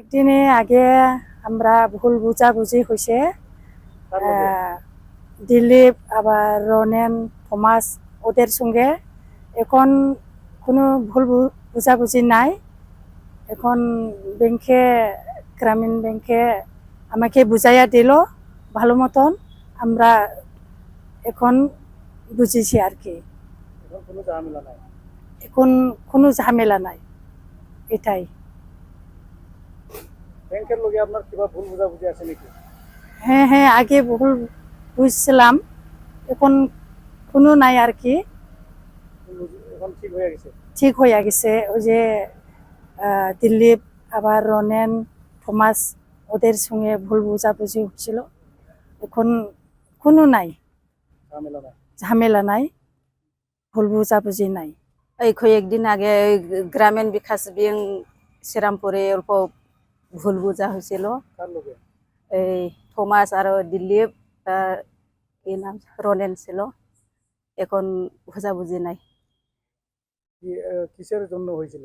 একদিনে আগে আমরা ভুল বুঝাবুঝি হয়েছে। কার লগে? দিলীপ আবার রনেন থমাস ওদের সঙ্গে এখন কোনো ভুল বুঝাবুঝি নাই। এখন ব্যাংকে গ্রামীণ ব্যাংকে আমাকে বুঝাইয়া দিল ভালো মতন। আমরা এখন বুঝেছি আর কি। এখন কোনো ঝামেলা নাই। এখন কোনো ঝামেলা নাই, এটাই। ব্যাংকের লগে আপনার কিবা ভুল বুঝাবুঝি আছে নাকি? হ্যাঁ হ্যাঁ, আগে ভুল বুঝছিলাম, এখন কোনো নাই আর কি। এখন ঠিক হয়ে গেছে। ঠিক হয়ে গেছে। ওই যে দিলীপ আবার রনেন থমাস ওদের সঙ্গে ভুল বুঝাবুঝি হচ্ছিল, এখন কোনো নাই, ঝামেলা নাই। ঝামেলা নাই, ভুল বুঝাবুঝি নাই। এই কয়েকদিন আগে গ্রামীণ বিকাশ ব্যাংক শ্রীরামপুরে অল্প ভুল বুঝা হয়েছিল। কার লগে? এই থমাস আর দিলীপ কি নাম রনেন ছিল, এখন বুঝাবুঝি নাই। কিসের জন্য হয়েছিল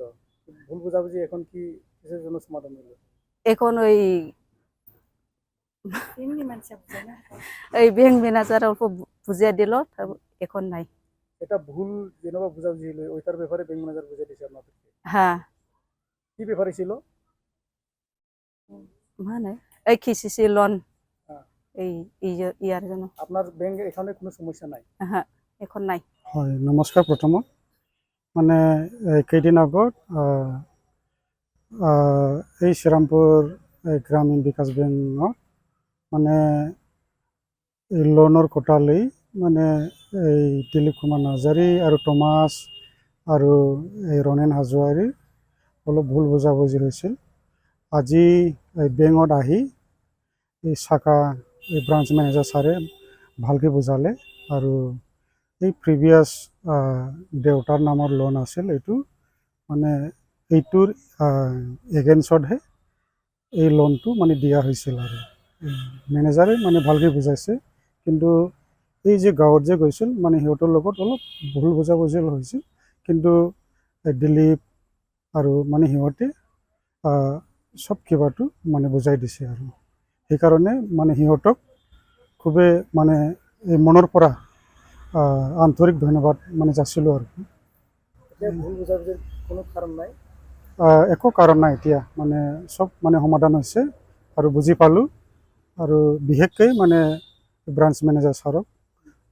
ভুল বুঝাবুঝি? এখন কি কিসের জন্য সমাধান হলো? এখন ওই এই ব্যাংক ম্যানেজার অল্প বুঝিয়ে দিল, এখন নাই। এটা ভুল যেনবা বুঝাবুঝি হলো ওইটার ব্যাপারে ব্যাংক ম্যানেজার বুঝে দিয়েছে আপনাদেরকে? হ্যাঁ, কি ব্যাপারে ছিল? মানে এই কিসিসি লোন, হ্যাঁ। এই ইয়ার জন্য। আপনার ব্যাংক এখানে কোনো সমস্যা নাই? হ্যাঁ, এখন নাই। হয়, নমস্কাৰ। প্ৰথমত মানে কেইদিন আগত এই শ্ৰীৰামপুৰ গ্ৰামীণ বিকাশ বেংকত মানে এই লোনৰ কোটালৈ মানে এই দিলীপ কুমাৰ নাৰ্জাৰী আৰু টমাছ আৰু এই ৰণেন হাজোৱাৰীৰ অলপ ভুল বুজাবুজি হৈছিল। আজি বেংকত আহি এই শাখা এই ব্ৰাঞ্চ মেনেজাৰ ছাৰে ভালকৈ বুজালে আৰু এই প্ৰিভিয়াছ দেউতাৰ নামৰ লোন আছিল, এইটো মানে এইটোৰ এগেইনষ্টতহে এই লোনটো মানে দিয়া হৈছিল। আৰু মেনেজাৰে মানে ভালকৈ বুজাইছে, কিন্তু এই যে গাঁৱত যে গৈছিল মানে সিহঁতৰ লগত অলপ ভুল বুজাবুজি হৈছিল। কিন্তু দিলীপ আৰু মানে সিহঁতে চব কিবাটো মানে বুজাই দিছে, আৰু সেইকাৰণে মানে সিহঁতক খুবেই মানে এই মনৰ পৰা আন্তৰিক ধন্যবাদ মানে যাচিলোঁ আৰু। এতিয়া ভুল বুঝাবুজির কোনো কারণ নাই? একো কাৰণ নাই, এতিয়া মানে চব মানে সমাধান হৈছে আৰু বুজি পালোঁ। আৰু বিশেষকৈ মানে ব্ৰাঞ্চ মেনেজাৰ ছাৰক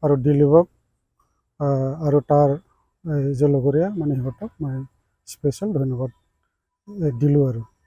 আৰু দিলীপক আৰু তাৰ যে লগৰীয়া মানে সিহঁতক মই স্পেচিয়েল ধন্যবাদ দিলোঁ আৰু।